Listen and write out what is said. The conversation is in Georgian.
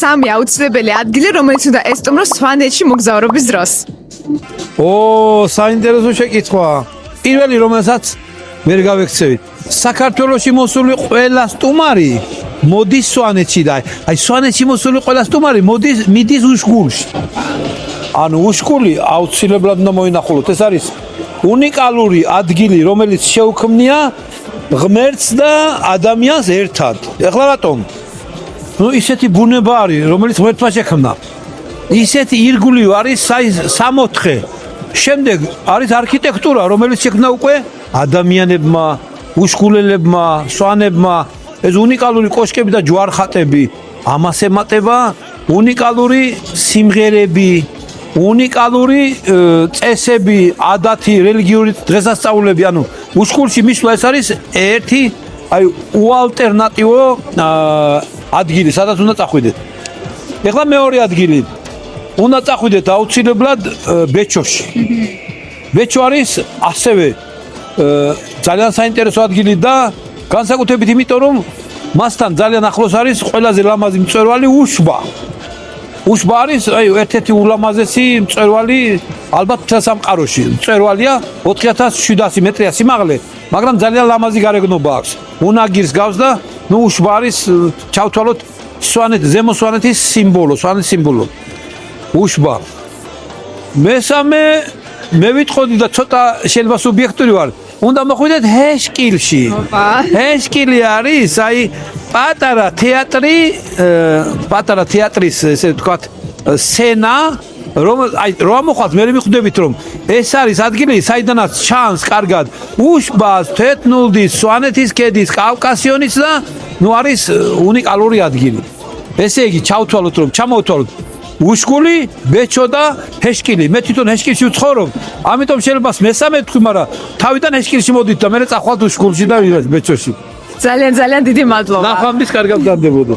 სამი აუცილებელი ადგილი, რომელიც უნდა ესტუმროს სვანეთში მოგზაურობის დროს. საინტერესო შეკითხვა. პირველი რომელსაც ვერ გავექცევით. საქართველოში მოსული ყველა სტუმარი მოდის სვანეთში და აი სვანეთში მოსული ყველა სტუმარი მიდის უშკულში. ანუ უშკული აუცილებლად უნდა მოინახულოთ. ეს არის უნიკალური ადგილი, რომელიც შეუქმნია ღმერთს და ადამიანს ერთად. ეხლა რატომ? ისეთი ბუნება არის, რომელიც ღმერთმა შექმნა. ისეთი ირგვლივ არის 64. შემდეგ არის არქიტექტურა, რომელიც შექმნა უკვე ადამიანებმა, უშკულელებმა, სვანებმა. ეს უნიკალური კოშკები და ჯვარხატები. ამას ემატება უნიკალური სიმღერები, უნიკალური წესები, ადათი, რელიგიური დღესასწაულები. ანუ უშკულში მისვლა ეს არის ერთი უალტერნატივო ადგილი, სადაც უნდა წახვიდეთ. ეხლა მეორე ადგილი. უნდა წახვიდეთ აუცილებლად ბეჩოში. ბეჩო არის ასევე ძალიან საინტერესო ადგილი და განსაკუთრებით იმიტომ, რომ მასთან ძალიან ახლოს არის ყველაზე ლამაზი მწვერვალი უშბა. უშბა არის ერთ-ერთი ულამაზესი მწვერვალი ალბათ სამყაროში. მწვერვალია 4700 მეტრია სიმაღლე, მაგრამ ძალიან ლამაზი გარეგნობა აქვს. უნაგირს გავს და უშბა არის ჩავთვალოთ ზემო სვანეთის სიმბოლო, სვანეთის სიმბოლო. უშბა. მესამე მე ვიტყოდი და ცოტა შეიძლება სუბიექტური ვარ. უნდა მოხვიდეთ ჰეშკილში. ჰეშკილი არის პატარა თეატრის ესე ვთქვათ სცენა, რომ მოხვალთ მე მიხვდებით რომ ეს არის ადგილი, საიდანაც ჩანს კარგად უშბას, თეთნულდის, სვანეთის ქედის, კავკასიონის და არის უნიკალური ადგილი. ესე იგი ჩავთვალოთ რომ ჩამოვთვალოთ უშკული, ბეჩო და ჰეშკილი. მე თვითონ ჰეშკილში ვცხოვრობ, ამიტომ შეიძლება მესამე თქვი, მაგრამ თავიდან ჰეშკილში მოდით და მე წახვალთ უშკულში და ბეჩოში. ძალიან დიდი მადლობა. ნახვამდის კარგად განდებოდო.